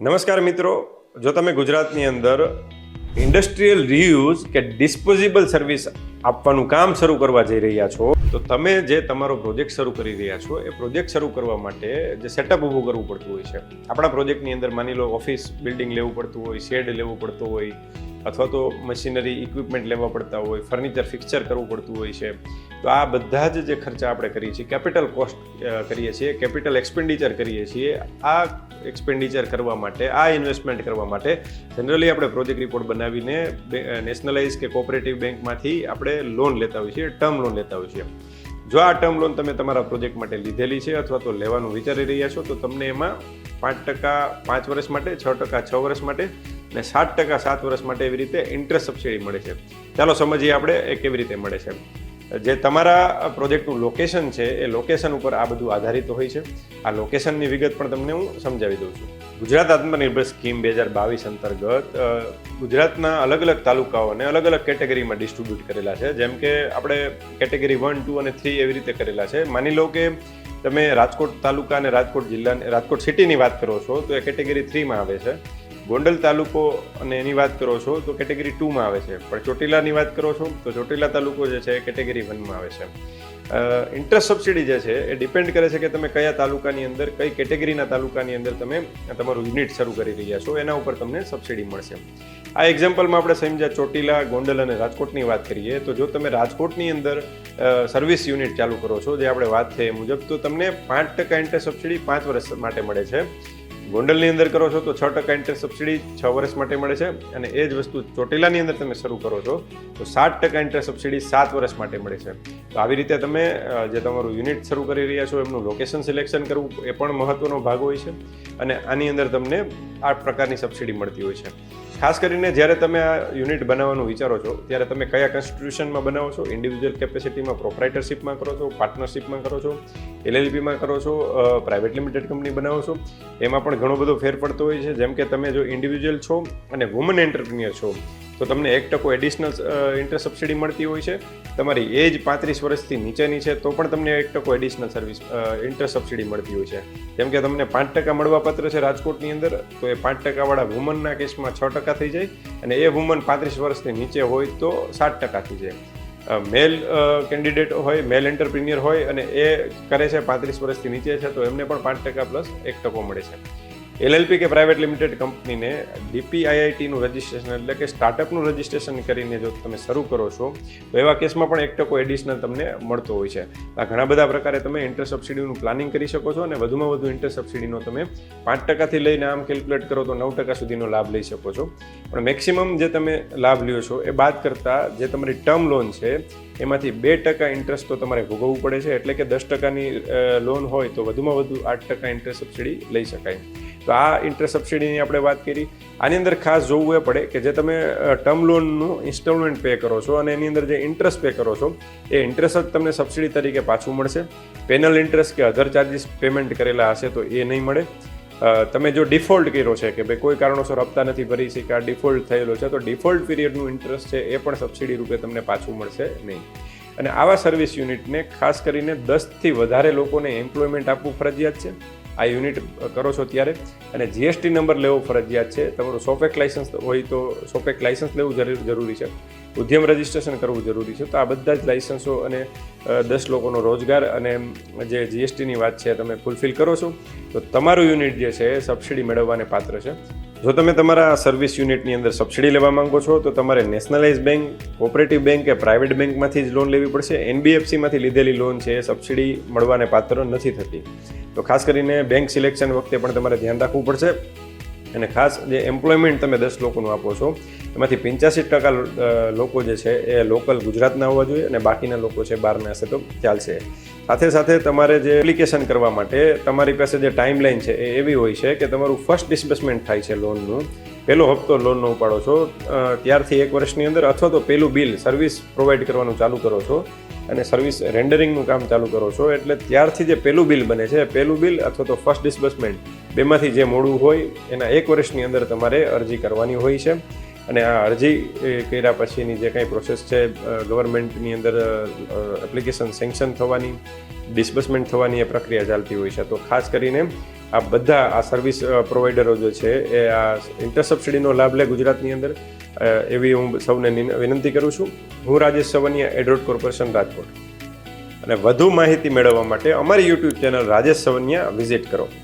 નમસ્કાર મિત્રો, જો તમે ગુજરાતની અંદર ઇન્ડસ્ટ્રીયલ રીયુઝ કે ડિસ્પોઝેબલ સર્વિસ આપવાનું કામ શરૂ કરવા જઈ રહ્યા છો, તો તમે જે તમારો પ્રોજેક્ટ શરૂ કરી રહ્યા છો એ પ્રોજેક્ટ શરૂ કરવા માટે જે સેટઅપ ઊભું કરવું પડતું હોય છે. આપણા પ્રોજેક્ટની અંદર માની લો ઓફિસ બિલ્ડિંગ લેવું પડતું હોય, શેડ લેવું પડતું હોય, અથવા તો મશીનરી ઇક્વિપમેન્ટ લેવા પડતા હોય, ફર્નિચર ફિક્સર કરવું પડતું હોય છે. તો આ બધા જે ખર્ચા આપણે કરીએ છીએ, કેપિટલ કોસ્ટ કરીએ છીએ, કેપિટલ એક્સપેન્ડિચર કરીએ છીએ. આ એક્સપેન્ડિચર કરવા માટે, આ ઇન્વેસ્ટમેન્ટ કરવા માટે જનરલી આપણે પ્રોજેક્ટ રિપોર્ટ બનાવીને નેશનલાઇઝ કે કોઓપરેટિવ બેંકમાંથી આપણે લોન લેતા હોઈએ છીએ, ટર્મ લોન લેતા હોઈએ છીએ. જો આ ટર્મ લોન તમે તમારા પ્રોજેક્ટ માટે લીધેલી છે અથવા તો લેવાનું વિચારી રહ્યા છો, તો તમને એમાં 5% 5 વર્ષ માટે, 6% 6 વર્ષ માટે અને 7% 7 વર્ષ માટે એવી રીતે ઇન્ટરેસ્ટ સબસિડી મળે છે. ચાલો સમજીએ આપણે એ કેવી રીતે મળે છે. જે તમારા પ્રોજેક્ટનું લોકેશન છે એ લોકેશન ઉપર આ બધું આધારિત હોય છે. આ લોકેશનની વિગત પણ તમને હું સમજાવી દઉં છું. ગુજરાત આત્મનિર્ભર સ્કીમ 2022 અંતર્ગત ગુજરાતના અલગ અલગ તાલુકાઓને અલગ અલગ કેટેગરીમાં ડિસ્ટ્રીબ્યુટ કરેલા છે. જેમ કે આપણે કેટેગરી 1, 2 અને 3 એવી રીતે કરેલા છે. માની લો કે તમે રાજકોટ તાલુકા અને રાજકોટ જિલ્લા, રાજકોટ સિટીની વાત કરો છો તો એ કેટેગરી 3માં આવે છે. ગોંડલ તાલુકો અને એની વાત કરો છો તો કેટેગરી 2માં આવે છે. પણ ચોટીલાની વાત કરો છો તો ચોટીલા તાલુકો જે છે એ કેટેગરી 1માં આવે છે. ઇન્ટરેસ્ટ સબસિડી જે છે એ ડિપેન્ડ કરે છે કે તમે કયા તાલુકાની અંદર, કઈ કેટેગરીના તાલુકાની અંદર તમે તમારું યુનિટ શરૂ કરી રહ્યા છો, એના ઉપર તમને સબસિડી મળશે. આ એક્ઝામ્પલમાં આપણે સમજ્યા ચોટીલા, ગોંડલ અને રાજકોટની વાત કરીએ તો જો તમે રાજકોટની અંદર સર્વિસ યુનિટ ચાલુ કરો છો, જે આપણે વાત થઈ એ મુજબ, તો તમને 5% ઇન્ટરેસ્ટ સબસિડી 5 વર્ષ માટે મળે છે. ગોંડલની અંદર કરો છો તો 6% ઇન્ટરેસ્ટ સબસિડી 6 વર્ષ માટે મળે છે. અને એ જ વસ્તુ ચોટીલાની અંદર તમે શરૂ કરો છો તો 7% ઇન્ટરેસ્ટ સબસિડી 7 વર્ષ માટે મળે છે. તો આવી રીતે તમે જે તમારું યુનિટ શરૂ કરી રહ્યા છો એમનું લોકેશન સિલેક્શન કરવું એ પણ મહત્વનો ભાગ હોય છે. અને આની અંદર તમને આ પ્રકારની સબસિડી મળતી હોય છે. ખાસ કરીને જ્યારે તમે આ યુનિટ બનાવવાનું વિચારો છો ત્યારે તમે કયા કોન્સ્ટિટ્યુશનમાં બનાવો છો, ઇન્ડિવિજ્યુઅલ કેપેસિટીમાં, પ્રોપ્રાઇટરશીપમાં કરો છો, પાર્ટનરશીપમાં કરો છો, LLPમાં કરો છો, પ્રાઇવેટ લિમિટેડ કંપની બનાવો છો, એમાં પણ ઘણો બધો ફેર પડતો હોય છે. જેમ કે તમે જો ઇન્ડિવિજ્યુઅલ છો અને વુમન એન્ટરપ્રિન્યોર છો તો તમને 1% એડિશનલ ઇન્ટરેસ્ટ સબસિડી મળતી હોય છે. તમારી એજ 35 વર્ષથી નીચેની છે તો પણ તમને 1% એડિશનલ ઇન્ટરેસ્ટ સબસિડી મળતી હોય છે. જેમ કે તમને 5% મળવાપાત્ર છે રાજકોટની અંદર, તો એ 5% વાળા વુમનના કેસમાં 6% થઈ જાય, અને એ વુમન 35 વર્ષથી નીચે હોય તો 7% થઈ જાય. મેલ કેન્ડિડેટ હોય, મેલ એન્ટરપ્રિન્યોર હોય અને એ કરે છે 35 વર્ષથી નીચે છે તો એમને પણ 5% પ્લસ 1% મળે છે. LLP કે પ્રાઇવેટ લિમિટેડ કંપનીને DPIITનું રજિસ્ટ્રેશન એટલે કે સ્ટાર્ટઅપનું રજિસ્ટ્રેશન કરીને જો તમે શરૂ કરો છો તો એવા કેસમાં પણ 1% એડિશનલ તમને મળતો હોય છે. આ ઘણા બધા પ્રકારે તમે ઇન્ટરેસ્ટ સબસિડીનું પ્લાનિંગ કરી શકો છો અને વધુમાં વધુ ઇન્ટરેસ્ટ સબસિડીનો તમે 5%થી લઈને આમ કેલ્ક્યુલેટ કરો તો 9% સુધીનો લાભ લઈ શકો છો. પણ મેક્સિમમ જે તમે લાભ લ્યો છો એ બાદ કરતાં જે તમારી ટર્મ લોન છે એમાંથી 2% ઇન્ટરેસ્ટ તો તમારે ભોગવવું પડે છે. એટલે કે 10%ની લોન હોય તો વધુમાં વધુ 8% ઇન્ટરેસ્ટ સબસિડી લઈ શકાય. તો આ ઇન્ટરેસ્ટ સબસિડીની આપણે વાત કરી. આની અંદર ખાસ જોવું એ પડે કે જે તમે ટર્મ લોનનું ઇન્સ્ટોલમેન્ટ પે કરો છો અને એની અંદર જે ઇન્ટરેસ્ટ પે કરો છો એ ઇન્ટરેસ્ટ જ તમને સબસિડી તરીકે પાછું મળશે. પેનલ ઇન્ટરેસ્ટ કે અધર ચાર્જિસ પેમેન્ટ કરેલા હશે તો એ નહીં મળે. તમે જો ડિફોલ્ટ કર્યો છે કે ભાઈ કોઈ કારણોસર હપ્તા નથી ભરી શક્યા, ડિફોલ્ટ થયેલો છે, તો ડિફોલ્ટ પીરિયડનું ઇન્ટરેસ્ટ છે એ પણ સબસિડી રૂપે તમને પાછું મળશે નહીં. અને આવા સર્વિસ યુનિટને ખાસ કરીને 10થી વધારે લોકોને એમ્પ્લોયમેન્ટ આપવું ફરજિયાત છે આ યુનિટ કરો છો ત્યારે. અને GST નંબર લેવો ફરજિયાત છે. તમારું સોપેક લાઇસન્સ હોય તો સોપેક લાઇસન્સ લેવું જરૂરી છે. ઉદ્યમ રજિસ્ટ્રેશન કરવું જરૂરી છે. તો આ બધા જ લાઇસન્સો અને 10 લોકોનો રોજગાર અને જે GSTની વાત છે તમે ફૂલફિલ કરો છો તો તમારું યુનિટ જે છે એ સબસિડી મેળવવાને પાત્ર છે. જો તમે તમારા સર્વિસ યુનિટની અંદર સબસિડી લેવા માંગો છો તો તમારે નેશનલાઇઝ બેંક, કોઓપરેટિવ બેંક કે પ્રાઇવેટ બેંકમાંથી જ લોન લેવી પડશે. NBFCમાંથી લીધેલી લોન છે એ સબસિડી મળવાને પાત્ર નથી થતી. તો ખાસ કરીને બેંક સિલેક્શન વખતે પણ તમારે ધ્યાન રાખવું પડશે. અને ખાસ જે એમ્પ્લોયમેન્ટ તમે 10 લોકોનું આપો છો એમાંથી 85% લોકો જે છે એ લોકલ ગુજરાતના હોવા જોઈએ અને બાકીના લોકો છે બહારના હશે તો ચાલશે. સાથે સાથે તમારે જે એપ્લિકેશન કરવા માટે તમારી પાસે જે ટાઈમલાઈન છે એ એવી હોય છે કે તમારું ફર્સ્ટ ડિસ્બર્સમેન્ટ થાય છે લોનનું, પહેલો હપ્તો લોનનો ઉપાડો છો ત્યારથી 1 વર્ષની અંદર, અથવા તો પહેલું બિલ સર્વિસ પ્રોવાઈડ કરવાનું ચાલુ કરો છો અને સર્વિસ રેન્ડરિંગનું કામ ચાલુ કરો છો એટલે ત્યારથી જે પહેલું બિલ બને છે, પહેલું બિલ અથવા તો ફર્સ્ટ ડિસ્બર્સમેન્ટ બેમાંથી જે મોડું હોય એના 1 વર્ષની અંદર તમારે અરજી કરવાની હોય છે. અને આ અરજી કર્યા પછીની જે કંઈ પ્રોસેસ છે ગવર્મેન્ટની અંદર એપ્લિકેશન સેન્કશન થવાની, ડિસ્બર્સમેન્ટ થવાની એ પ્રક્રિયા ચાલતી હોય છે. તો ખાસ કરીને આ બધા આ સર્વિસ પ્રોવાઈડરો જે છે એ આ ઇન્ટર સબસિડીનો લાભ લે ગુજરાતની અંદર, એવી હું સૌને વિનંતી કરું છું. હું રાજેશ સવનિયા, એડ્રોડ કોર્પોરેશન, રાજકોટ. અને વધુ માહિતી મેળવવા માટે અમારી યુટ્યુબ ચેનલ રાજેશ સવનિયા વિઝિટ કરો.